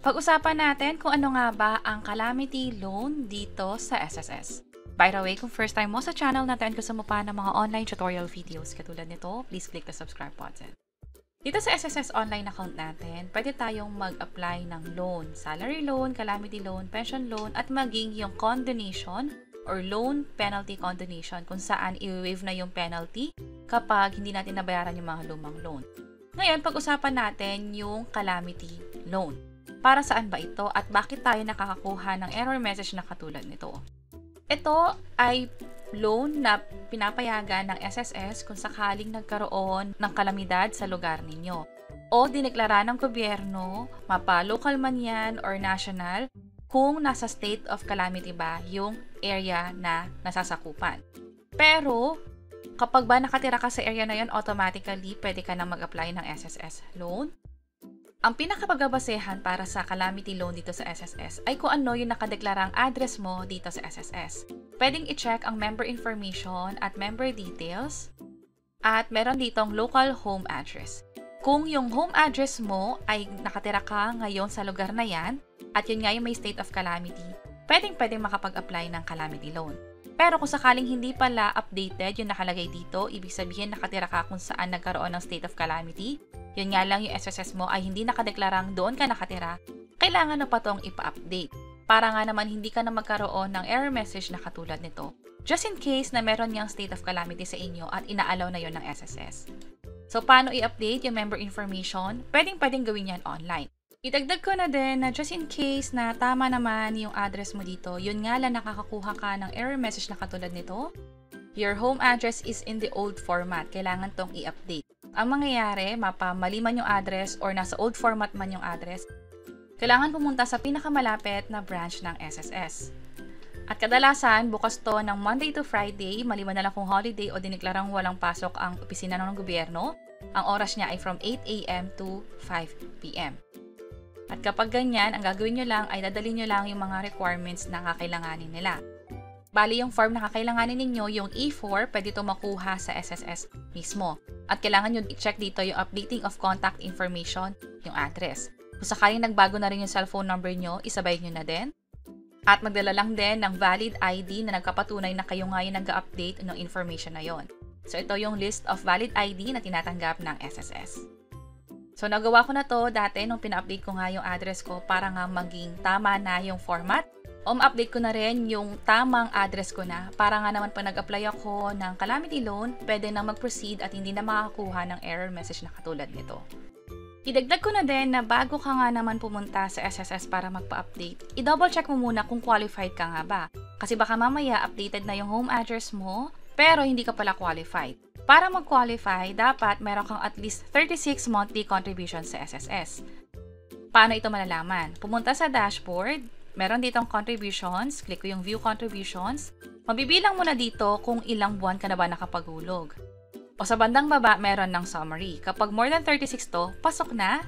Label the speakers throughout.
Speaker 1: Pag-usapan natin kung ano nga ba ang calamity loan dito sa SSS. By the way, kung first time mo sa channel natin, gusto mo pa ng mga online tutorial videos katulad nito, please click the subscribe button. Dito sa SSS online account natin, pwede tayong mag-apply ng loan, salary loan, calamity loan, pension loan, at maging yung condonation or loan penalty condonation kung saan i-waive na yung penalty kapag hindi natin nabayaran yung mga lumang loan. Ngayon, pag-usapan natin yung calamity loan. Para saan ba ito at bakit tayo nakakakuha ng error message na katulad nito? Ito ay loan na pinapayagan ng SSS kung sakaling nagkaroon ng kalamidad sa lugar ninyo o dineklara ng gobyerno, mapa local man yan or national, kung nasa state of calamity ba yung area na nasasakupan. Pero kapag ba nakatira ka sa area na yun, automatically pwede ka na mag-apply ng SSS loan. Ang pinakapagbabasehan para sa calamity loan dito sa SSS ay kung ano yung nakadeklarang address mo dito sa SSS. Pwedeng i-check ang member information at member details at meron ditong local home address. Kung yung home address mo ay nakatira ka ngayon sa lugar na yan at yun nga yung may state of calamity, pwedeng makapag-apply ng calamity loan. Pero kung sakaling hindi pala updated yung nakalagay dito, ibig sabihin nakatira ka kung saan nagkaroon ng state of calamity, yun nga lang yung SSS mo ay hindi nakadeklarang doon ka nakatira, kailangan na pa itong ipa-update. Para nga naman hindi ka na magkaroon ng error message na katulad nito. Just in case na meron niyang state of calamity sa inyo at ina-allow na yon ng SSS. So, paano i-update yung member information? Pwedeng gawin yan online. Idagdag ko na din na just in case na tama naman yung address mo dito, yun nga lang nakakakuha ka ng error message na katulad nito, your home address is in the old format. Kailangan tong i-update. Ang mangyayari, mali man yung address or nasa old format man yung address, kailangan pumunta sa pinakamalapit na branch ng SSS. At kadalasan, bukas to ng Monday to Friday, maliban na lang kung holiday o dineklarang walang pasok ang opisina ng gobyerno. Ang oras niya ay from 8 a.m. to 5 p.m. At kapag ganyan, ang gagawin nyo lang ay dadalhin nyo lang yung mga requirements na kakailanganin nila. Bali yung form na kakailanganin ninyo, yung E4, pwede ito makuha sa SSS mismo. At kailangan nyo i-check dito yung updating of contact information, yung address. Kung sakaling nagbago na rin yung cellphone number nyo, isabay nyo na din. At magdala lang din ng valid ID na nagkapatunay na kayo nga yung nag-update ng information na yon. So ito yung list of valid ID na tinatanggap ng SSS. So nagawa ko na to dati nung pina-update ko nga yung address ko para nga maging tama na yung format. O ma-update ko na rin yung tamang address ko na para nga naman pag nag-apply ako ng calamity loan, pwede na mag-proceed at hindi na makakuha ng error message na katulad nito. Idagdag ko na din na bago ka nga naman pumunta sa SSS para magpa-update, i-double check mo muna kung qualified ka nga ba. Kasi baka mamaya updated na yung home address mo, pero hindi ka pala qualified. Para mag-qualify, dapat meron kang at least 36 monthly contributions sa SSS. Paano ito malalaman? Pumunta sa dashboard, meron ditong contributions, click ko yung view contributions. Mabibilang mo na dito kung ilang buwan ka na ba nakapaghulog. O sa bandang baba, meron ng summary. Kapag more than 36 to, pasok na.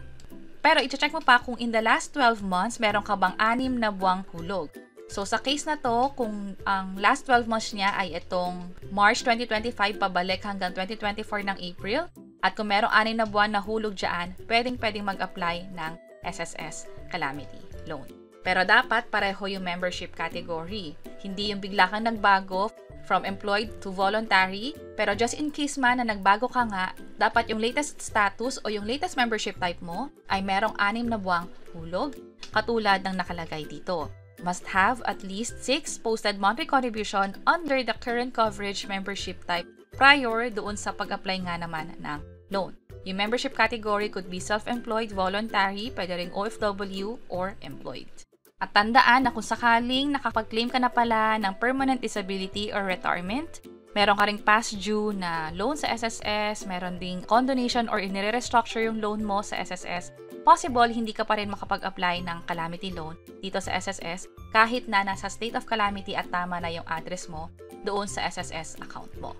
Speaker 1: Pero i-check mo pa kung in the last 12 months, meron ka bang 6 na buwang hulog. So sa case na to, kung ang last 12 months niya ay itong March 2025 pabalik hanggang 2024 ng April, at kung merong 6 na buwan na hulog dyan, pwedeng mag-apply ng SSS Calamity Loan. Pero dapat pareho yung membership category. Hindi yung bigla kang nagbago from employed to voluntary, pero just in case man na nagbago ka nga, dapat yung latest status o yung latest membership type mo ay merong 6 na buwang hulog, katulad ng nakalagay dito. Must have at least 6 posted monthly contribution under the current coverage membership type prior doon sa pag-apply nga naman ng loan. Yung membership category could be self-employed, voluntary, pwede ring OFW, or employed. At tandaan na kung sakaling nakapag-claim ka na pala ng permanent disability or retirement, meron ka ring past due na loan sa SSS, meron ding condonation or inire-restructure yung loan mo sa SSS, possible hindi ka pa rin makapag-apply ng calamity loan dito sa SSS kahit na nasa state of calamity at tama na yung address mo doon sa SSS account mo.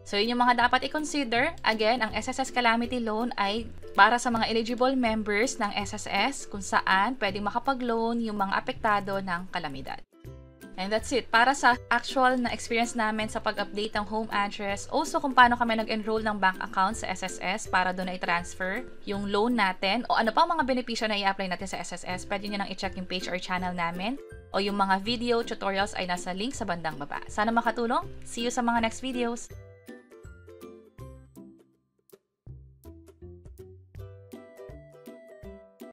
Speaker 1: So yun yung mga dapat i-consider. Again, ang SSS Calamity Loan ay para sa mga eligible members ng SSS kung saan pwedeng makapag-loan yung mga apektado ng kalamidad. And that's it. Para sa actual na experience namin sa pag-update ng home address, also kung paano kami nag-enroll ng bank account sa SSS para doon na i-transfer yung loan natin o ano pa mga benepisyo na i-apply natin sa SSS, pwede nyo nang i-check yung page or channel namin o yung mga video tutorials ay nasa link sa bandang baba. Sana makatulong. See you sa mga next videos!